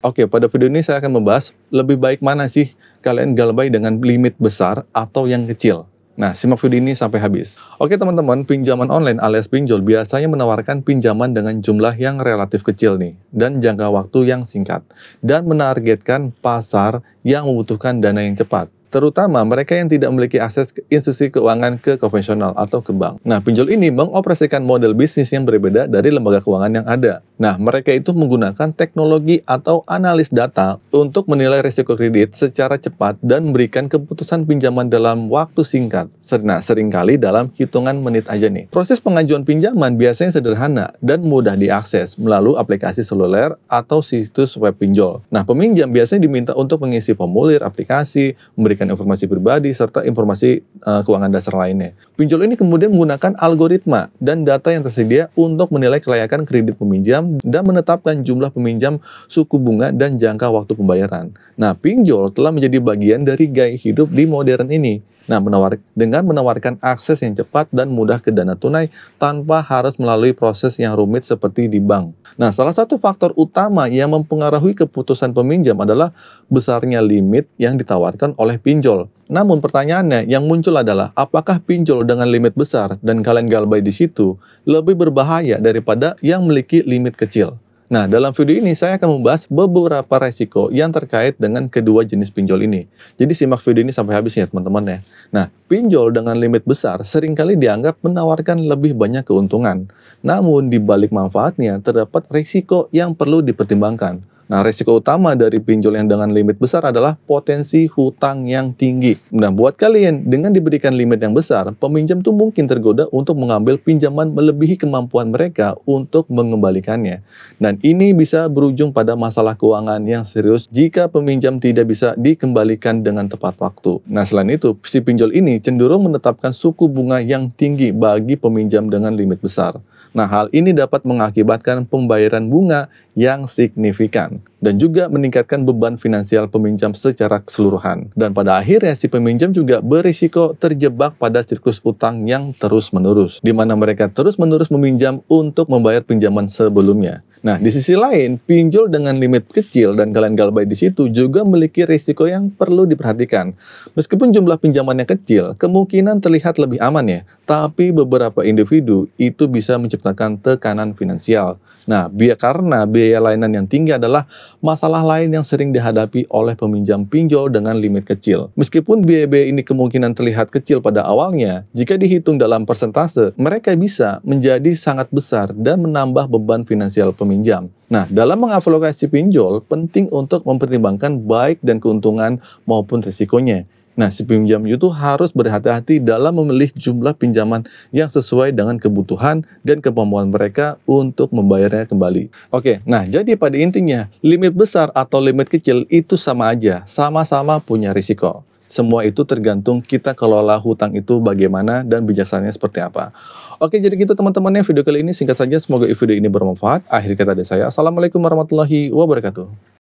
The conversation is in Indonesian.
Oke, pada video ini saya akan membahas lebih baik mana sih kalian galbay dengan limit besar atau yang kecil. Nah, simak video ini sampai habis. Oke teman-teman, pinjaman online alias pinjol biasanya menawarkan pinjaman dengan jumlah yang relatif kecil nih, dan jangka waktu yang singkat, dan menargetkan pasar yang membutuhkan dana yang cepat. Terutama mereka yang tidak memiliki akses ke institusi keuangan ke konvensional atau ke bank. Nah, pinjol ini mengoperasikan model bisnis yang berbeda dari lembaga keuangan yang ada. Nah, mereka itu menggunakan teknologi atau analis data untuk menilai risiko kredit secara cepat dan memberikan keputusan pinjaman dalam waktu singkat. Nah, seringkali dalam hitungan menit aja nih. Proses pengajuan pinjaman biasanya sederhana dan mudah diakses melalui aplikasi seluler atau situs web pinjol. Nah, peminjam biasanya diminta untuk mengisi formulir aplikasi, memberikan informasi pribadi, serta informasi keuangan dasar lainnya. Pinjol ini kemudian menggunakan algoritma dan data yang tersedia untuk menilai kelayakan kredit peminjam dan menetapkan jumlah peminjam, suku bunga, dan jangka waktu pembayaran. Nah, pinjol telah menjadi bagian dari gaya hidup di modern ini. Nah, dengan menawarkan akses yang cepat dan mudah ke dana tunai tanpa harus melalui proses yang rumit seperti di bank. Nah, salah satu faktor utama yang mempengaruhi keputusan peminjam adalah besarnya limit yang ditawarkan oleh pinjol. Namun pertanyaannya yang muncul adalah apakah pinjol dengan limit besar dan kalian galbay di situ lebih berbahaya daripada yang memiliki limit kecil? Nah, dalam video ini saya akan membahas beberapa resiko yang terkait dengan kedua jenis pinjol ini. Jadi simak video ini sampai habis ya teman-teman ya. Nah, pinjol dengan limit besar seringkali dianggap menawarkan lebih banyak keuntungan. Namun di balik manfaatnya terdapat risiko yang perlu dipertimbangkan. Nah, risiko utama dari pinjol yang dengan limit besar adalah potensi hutang yang tinggi. Nah, buat kalian, dengan diberikan limit yang besar, peminjam tuh mungkin tergoda untuk mengambil pinjaman melebihi kemampuan mereka untuk mengembalikannya. Dan ini bisa berujung pada masalah keuangan yang serius jika peminjam tidak bisa dikembalikan dengan tepat waktu. Nah, selain itu, si pinjol ini cenderung menetapkan suku bunga yang tinggi bagi peminjam dengan limit besar. Nah, hal ini dapat mengakibatkan pembayaran bunga yang signifikan dan juga meningkatkan beban finansial peminjam secara keseluruhan. Dan pada akhirnya si peminjam juga berisiko terjebak pada siklus utang yang terus-menerus, di mana mereka terus-menerus meminjam untuk membayar pinjaman sebelumnya. Nah, di sisi lain, pinjol dengan limit kecil dan kalian galbay di situ juga memiliki risiko yang perlu diperhatikan. Meskipun jumlah pinjamannya kecil, kemungkinan terlihat lebih aman ya, tapi beberapa individu itu bisa menciptakan tekanan finansial. Nah, karena biaya layanan yang tinggi adalah masalah lain yang sering dihadapi oleh peminjam pinjol dengan limit kecil. Meskipun biaya-biaya ini kemungkinan terlihat kecil pada awalnya, jika dihitung dalam persentase, mereka bisa menjadi sangat besar dan menambah beban finansial peminjam. Nah, dalam mengevaluasi pinjol, penting untuk mempertimbangkan baik dan keuntungan maupun risikonya. Nah, si pinjam itu harus berhati-hati dalam memilih jumlah pinjaman yang sesuai dengan kebutuhan dan kemampuan mereka untuk membayarnya kembali. Oke, nah jadi pada intinya, limit besar atau limit kecil itu sama aja, sama-sama punya risiko. Semua itu tergantung kita kelola hutang itu bagaimana dan bijaksananya seperti apa. Oke, jadi gitu teman-teman ya video kali ini singkat saja, semoga video ini bermanfaat. Akhir kata dari saya, Assalamualaikum warahmatullahi wabarakatuh.